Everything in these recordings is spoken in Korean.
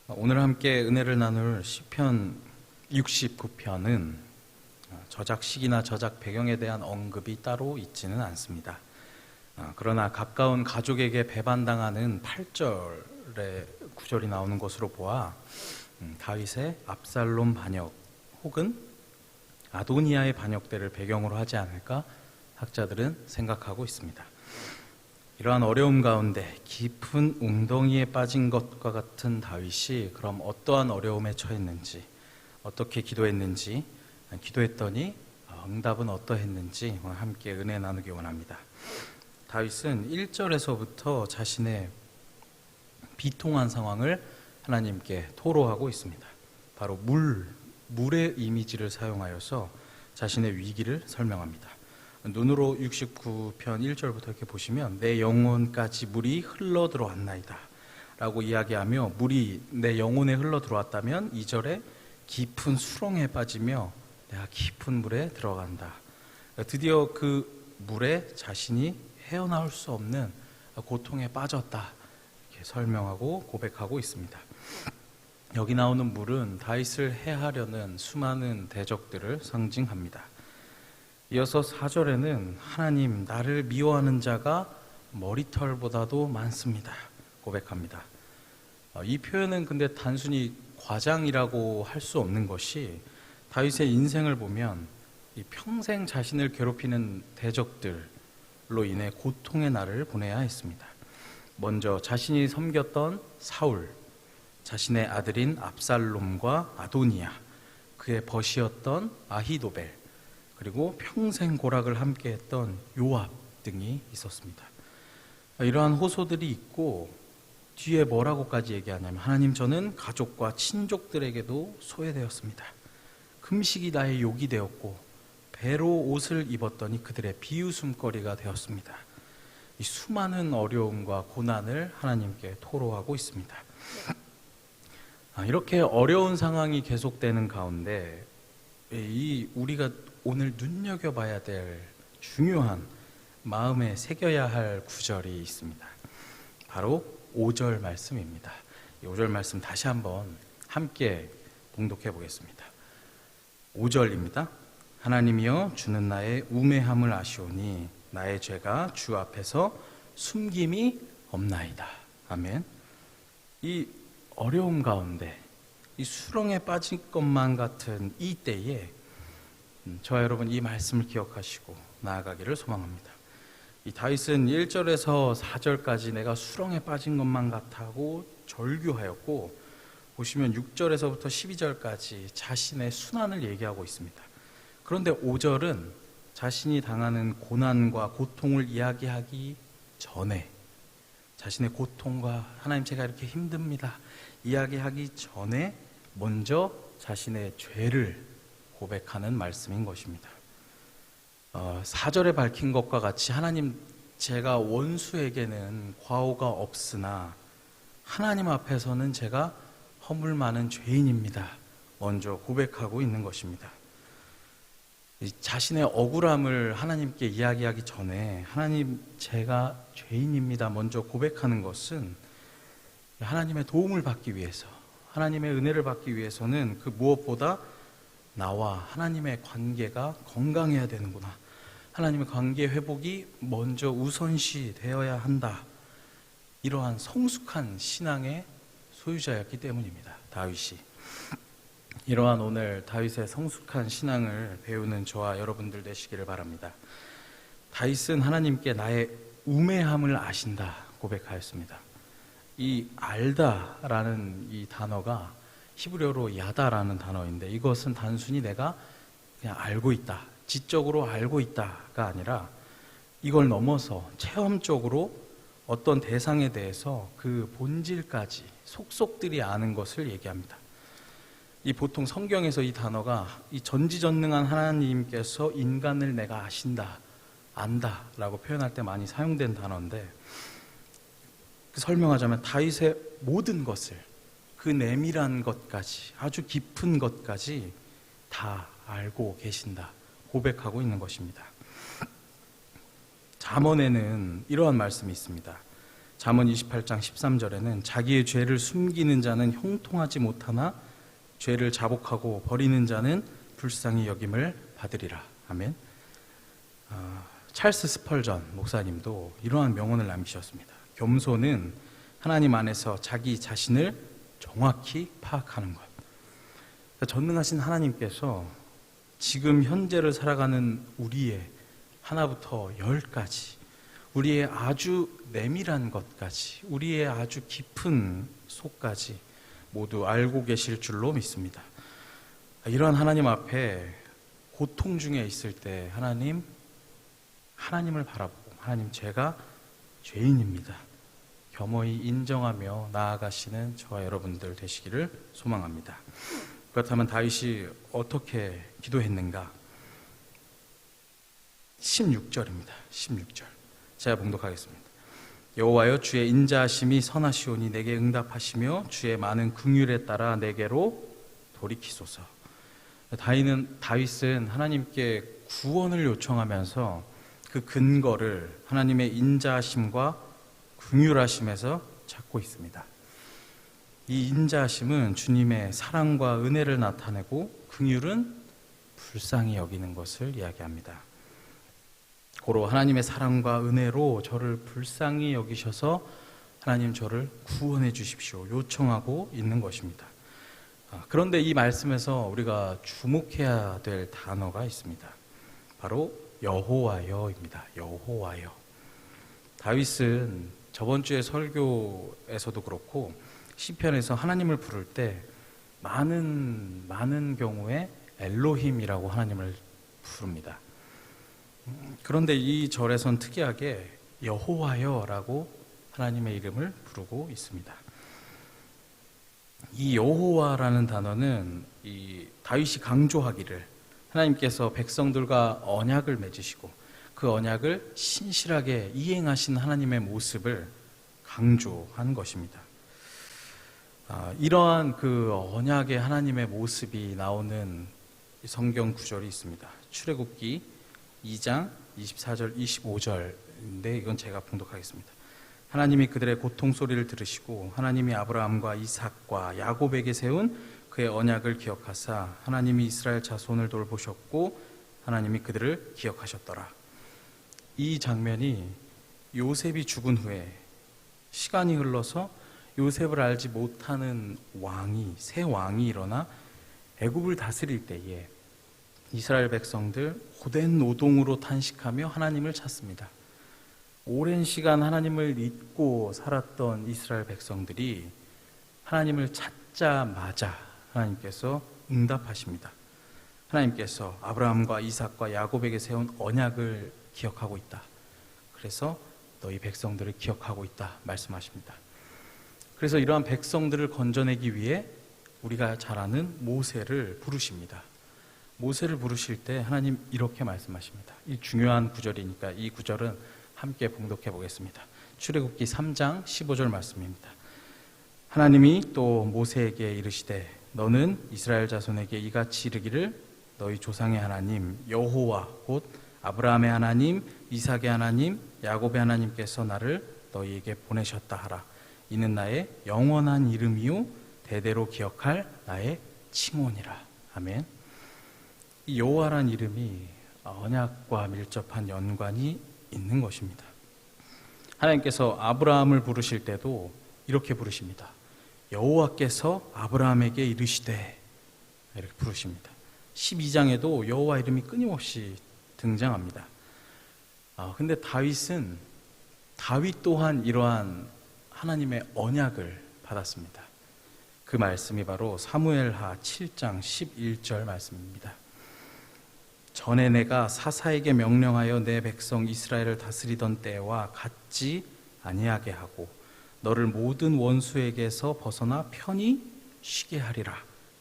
오늘 함께 은혜를 나눌 시편 69편은 저작 시기나 저작 배경에 대한 언급이 따로 있지는 않습니다. 그러나 가까운 가족에게 배반당하는 8절의 구절이 나오는 것으로 보아 다윗의 압살롬 반역 혹은 아도니아의 반역대를 배경으로 하지 않을까 학자들은 생각하고 있습니다. 이러한 어려움 가운데 깊은 웅덩이에 빠진 것과 같은 다윗이 그럼 어떠한 어려움에 처했는지, 어떻게 기도했는지, 기도했더니 응답은 어떠했는지 오늘 함께 은혜 나누기 원합니다. 다윗은 1절에서부터 자신의 비통한 상황을 하나님께 토로하고 있습니다. 바로 물의 이미지를 사용하여서 자신의 위기를 설명합니다. 눈으로 69편 1절부터 이렇게 보시면 내 영혼까지 물이 흘러 들어왔나이다 라고 이야기하며 물이 내 영혼에 흘러 들어왔다면 2절에 깊은 수렁에 빠지며 내가 깊은 물에 들어간다. 드디어 그 물에 자신이 헤어나올 수 없는 고통에 빠졌다 이렇게 설명하고 고백하고 있습니다. 여기 나오는 물은 다윗을 해하려는 수많은 대적들을 상징합니다. 이어서 4절에는 하나님 나를 미워하는 자가 머리털보다도 많습니다 고백합니다. 이 표현은 근데 단순히 과장이라고 할 수 없는 것이 다윗의 인생을 보면 이 평생 자신을 괴롭히는 대적들로 인해 고통의 날을 보내야 했습니다. 먼저 자신이 섬겼던 사울, 자신의 아들인 압살롬과 아도니아, 그의 벗이었던 아히도벨, 그리고 평생 고락을 함께했던 요압 등이 있었습니다. 이러한 호소들이 있고 뒤에 뭐라고까지 얘기하냐면 하나님 저는 가족과 친족들에게도 소외되었습니다. 금식이 나의 욕이 되었고 배로 옷을 입었더니 그들의 비웃음거리가 되었습니다. 이 수많은 어려움과 고난을 하나님께 토로하고 있습니다. 이렇게 어려운 상황이 계속되는 가운데 우리가 오늘 눈여겨봐야 될 중요한 마음에 새겨야 할 구절이 있습니다. 바로 5절 말씀입니다. 이 5절 말씀 다시 한번 함께 봉독해 보겠습니다. 5절입니다. 하나님이여 주는 나의 우매함을 아시오니 나의 죄가 주 앞에서 숨김이 없나이다. 아멘. 이 어려움 가운데 이 수렁에 빠진 것만 같은 이 때에 저와 여러분 이 말씀을 기억하시고 나아가기를 소망합니다. 이 다윗은 1절에서 4절까지 내가 수렁에 빠진 것만 같다고 절규하였고 보시면 6절에서부터 12절까지 자신의 순환을 얘기하고 있습니다. 그런데 5절은 자신이 당하는 고난과 고통을 이야기하기 전에 자신의 고통과 하나님 제가 이렇게 힘듭니다 이야기하기 전에 먼저 자신의 죄를 고백하는 말씀인 것입니다. 4절에 밝힌 것과 같이 하나님 제가 원수에게는 과오가 없으나 하나님 앞에서는 제가 허물 많은 죄인입니다. 먼저 고백하고 있는 것입니다. 자신의 억울함을 하나님께 이야기하기 전에 하나님 제가 죄인입니다. 먼저 고백하는 것은 하나님의 도움을 받기 위해서 하나님의 은혜를 받기 위해서는 그 무엇보다 나와 하나님의 관계가 건강해야 되는구나. 하나님의 관계 회복이 먼저 우선시 되어야 한다. 이러한 성숙한 신앙의 소유자였기 때문입니다. 다윗이. 이러한 오늘 다윗의 성숙한 신앙을 배우는 저와 여러분들 되시기를 바랍니다. 다윗은 하나님께 나의 우매함을 아신다 고백하였습니다. 이 알다라는 이 단어가 히브리어로 야다라는 단어인데 이것은 단순히 내가 그냥 알고 있다, 지적으로 알고 있다가 아니라 이걸 넘어서 체험적으로 어떤 대상에 대해서 그 본질까지 속속들이 아는 것을 얘기합니다. 이 보통 성경에서 이 단어가 이 전지전능한 하나님께서 인간을 내가 아신다, 안다라고 표현할 때 많이 사용된 단어인데 설명하자면 다윗의 모든 것을 그 내밀한 것까지 아주 깊은 것까지 다 알고 계신다 고백하고 있는 것입니다. 잠언에는 이러한 말씀이 있습니다. 잠언 28장 13절에는 자기의 죄를 숨기는 자는 형통하지 못하나 죄를 자복하고 버리는 자는 불쌍히 여김을 받으리라. 아멘. 찰스 스펄전 목사님도 이러한 명언을 남기셨습니다. 겸손은 하나님 안에서 자기 자신을 정확히 파악하는 것. 전능하신 하나님께서 지금 현재를 살아가는 우리의 하나부터 열까지, 우리의 아주 내밀한 것까지, 우리의 아주 깊은 속까지 모두 알고 계실 줄로 믿습니다. 이러한 하나님 앞에 고통 중에 있을 때 하나님을 바라보고, 하나님, 제가 죄인입니다, 겸허히 인정하며 나아가시는 저와 여러분들 되시기를 소망합니다. 그렇다면 다윗이 어떻게 기도했는가? 16절입니다. 16절 제가 봉독하겠습니다. 여호와여, 주의 인자하심이 선하시오니 내게 응답하시며 주의 많은 긍휼에 따라 내게로 돌이키소서. 다윗은 하나님께 구원을 요청하면서 그 근거를 하나님의 인자하심과 긍휼하심에서 찾고 있습니다. 이 인자하심은 주님의 사랑과 은혜를 나타내고, 긍휼은 불쌍히 여기는 것을 이야기합니다. 고로 하나님의 사랑과 은혜로 저를 불쌍히 여기셔서 하나님, 저를 구원해 주십시오 요청하고 있는 것입니다. 그런데 이 말씀에서 우리가 주목해야 될 단어가 있습니다. 바로 여호와여입니다. 여호와여. 다윗은 저번 주에 설교에서도 그렇고 시편에서 하나님을 부를 때 많은 경우에 엘로힘이라고 하나님을 부릅니다. 그런데 이 절에선 특이하게 여호와여라고 하나님의 이름을 부르고 있습니다. 이 여호와라는 단어는 이 다윗이 강조하기를 하나님께서 백성들과 언약을 맺으시고 그 언약을 신실하게 이행하신 하나님의 모습을 강조한 것입니다. 이러한 그 언약의 하나님의 모습이 나오는 성경 구절이 있습니다. 출애굽기 2장 24절 25절인데 이건 제가 봉독하겠습니다. 하나님이 그들의 고통 소리를 들으시고 하나님이 아브라함과 이삭과 야곱에게 세운 그의 언약을 기억하사 하나님이 이스라엘 자손을 돌보셨고 하나님이 그들을 기억하셨더라. 이 장면이 요셉이 죽은 후에 시간이 흘러서 요셉을 알지 못하는 새 왕이 일어나 애굽을 다스릴 때에 이스라엘 백성들 고된 노동으로 탄식하며 하나님을 찾습니다. 오랜 시간 하나님을 잊고 살았던 이스라엘 백성들이 하나님을 찾자마자 하나님께서 응답하십니다. 하나님께서 아브라함과 이삭과 야곱에게 세운 언약을 기억하고 있다. 그래서 너희 백성들을 기억하고 있다 말씀하십니다. 그래서 이러한 백성들을 건져내기 위해 우리가 잘 아는 모세를 부르십니다. 모세를 부르실 때 하나님 이렇게 말씀하십니다. 이 중요한 구절이니까 이 구절은 함께 봉독해 보겠습니다. 출애굽기 3장 15절 말씀입니다. 하나님이 또 모세에게 이르시되 너는 이스라엘 자손에게 이같이 이르기를 너희 조상의 하나님 여호와 곧 아브라함의 하나님 이삭의 하나님 야곱의 하나님께서 나를 너희에게 보내셨다 하라. 이는 나의 영원한 이름이요 대대로 기억할 나의 칭호니라. 아멘. 이 여호와란 이름이 언약과 밀접한 연관이 있는 것입니다. 하나님께서 아브라함을 부르실 때도 이렇게 부르십니다. 여호와께서 아브라함에게 이르시되 이렇게 부르십니다. 12장에도 여호와 이름이 끊임없이 등장합니다. 근데 다윗 또한 이러한 하나님의 언약을 받았습니다. 그 말씀이 바로 사무엘하 7장 11절 말씀입니다. 전에 내가 사사에게 명령하여 내 백성 이스라엘을 다스리던 때와 같지 아니하게 하고 너를 모든 원수에게서 벗어나 편히 쉬게 하리라.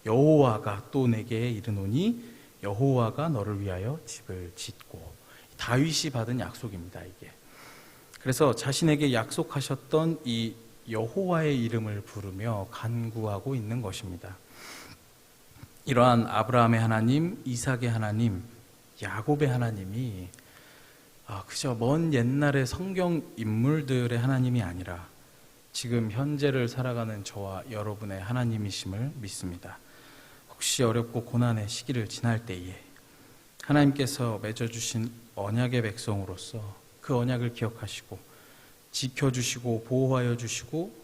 여호와가 또 내게 이르노니 여호와가 너를 위하여 집을 짓고. 다윗이 받은 약속입니다. 이게. 그래서 자신에게 약속하셨던 이 여호와의 이름을 부르며 간구하고 있는 것입니다. 이러한 아브라함의 하나님, 이삭의 하나님, 야곱의 하나님이 그저 먼 옛날의 성경 인물들의 하나님이 아니라 지금 현재를 살아가는 저와 여러분의 하나님이심을 믿습니다. 혹시 어렵고 고난의 시기를 지날 때에 하나님께서 맺어주신 언약의 백성으로서 그 언약을 기억하시고 지켜주시고 보호하여 주시고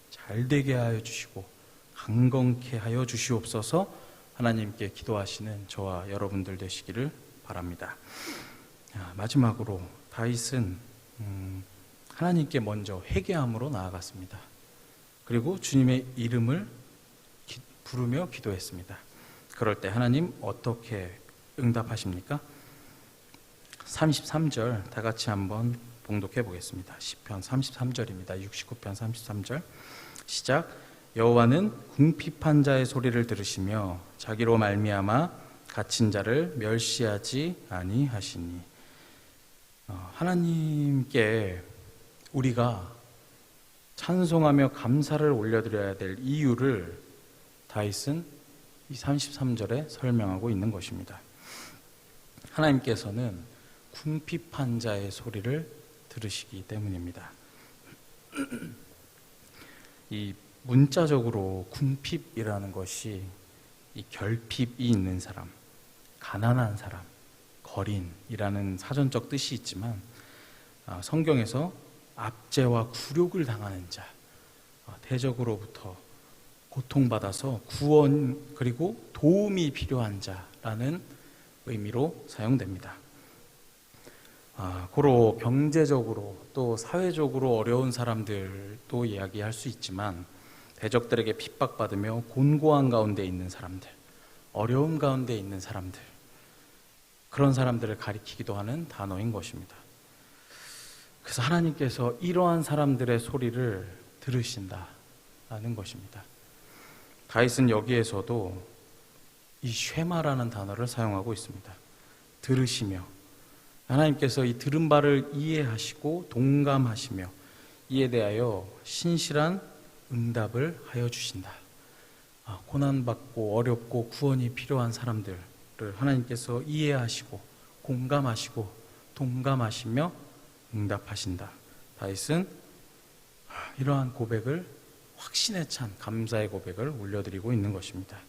잘되게 하여 주시고 강건케 하여 주시옵소서 하나님께 기도하시는 저와 여러분들 되시기를 바랍니다. 마지막으로 다윗은 하나님께 먼저 회개함으로 나아갔습니다. 그리고 주님의 이름을 부르며 기도했습니다. 그럴 때 하나님 어떻게 응답하십니까? 33절 다 같이 한번 봉독해 보겠습니다. 시편 33절입니다. 69편 33절 시작. 여호와는 궁핍한 자의 소리를 들으시며 자기로 말미암아 갇힌 자를 멸시하지 아니하시니. 하나님께 우리가 찬송하며 감사를 올려드려야 될 이유를 다윗은 이 33절에 설명하고 있는 것입니다. 하나님께서는 궁핍한 자의 소리를 들으시기 때문입니다. 이 문자적으로 궁핍이라는 것이 이 결핍이 있는 사람, 가난한 사람, 거린이라는 사전적 뜻이 있지만 성경에서 압제와 굴욕을 당하는 자, 대적으로부터 고통받아서 구원 그리고 도움이 필요한 자라는 의미로 사용됩니다. 고로 경제적으로 또 사회적으로 어려운 사람들도 이야기할 수 있지만 대적들에게 핍박받으며 곤고한 가운데 있는 사람들, 어려움 가운데 있는 사람들, 그런 사람들을 가리키기도 하는 단어인 것입니다. 그래서 하나님께서 이러한 사람들의 소리를 들으신다라는 것입니다. 다윗은 여기에서도 이 쉐마라는 단어를 사용하고 있습니다. 들으시며 하나님께서 이 들은 바를 이해하시고 동감하시며 이에 대하여 신실한 응답을 하여 주신다. 고난받고 어렵고 구원이 필요한 사람들을 하나님께서 이해하시고 공감하시고 동감하시며 응답하신다. 다윗은 이러한 고백을 확신에 찬 감사의 고백을 올려드리고 있는 것입니다.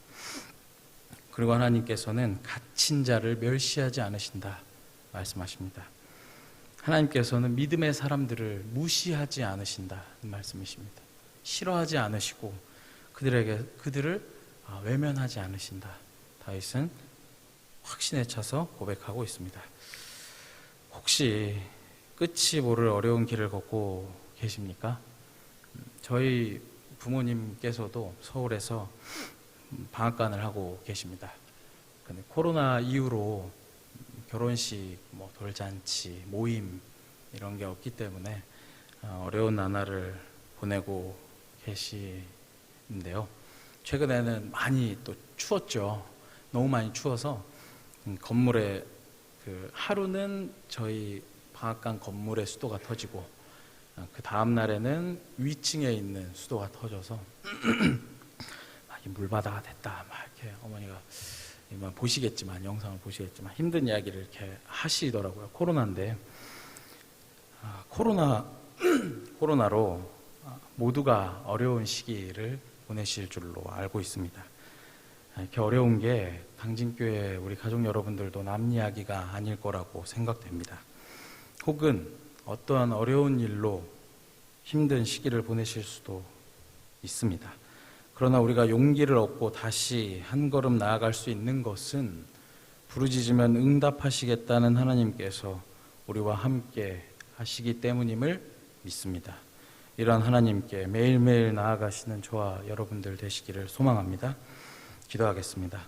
그리고 하나님께서는 갇힌 자를 멸시하지 않으신다 말씀하십니다. 하나님께서는 믿음의 사람들을 무시하지 않으신다는 말씀이십니다. 싫어하지 않으시고 그들을 외면하지 않으신다. 다윗은 확신에 차서 고백하고 있습니다. 혹시 끝이 모를 어려운 길을 걷고 계십니까? 저희 부모님께서도 서울에서 방앗간을 하고 계십니다. 근데 코로나 이후로 결혼식, 돌잔치, 모임 이런 게 없기 때문에 어려운 나날을 보내고 계시는데요. 최근에는 많이 또 추웠죠. 너무 많이 추워서 건물에 하루는 저희 방앗간 건물의 수도가 터지고 그 다음 날에는 위층에 있는 수도가 터져서 물바다가 됐다 막 이렇게 어머니가 보시겠지만 영상을 보시겠지만 힘든 이야기를 이렇게 하시더라고요. 코로나인데 코로나로 모두가 어려운 시기를 보내실 줄로 알고 있습니다. 이렇게 어려운 게 당진교회 우리 가족 여러분들도 남 이야기가 아닐 거라고 생각됩니다. 혹은 어떠한 어려운 일로 힘든 시기를 보내실 수도 있습니다. 그러나 우리가 용기를 얻고 다시 한 걸음 나아갈 수 있는 것은 부르짖으면 응답하시겠다는 하나님께서 우리와 함께 하시기 때문임을 믿습니다. 이러한 하나님께 매일매일 나아가시는 저와 여러분들 되시기를 소망합니다. 기도하겠습니다.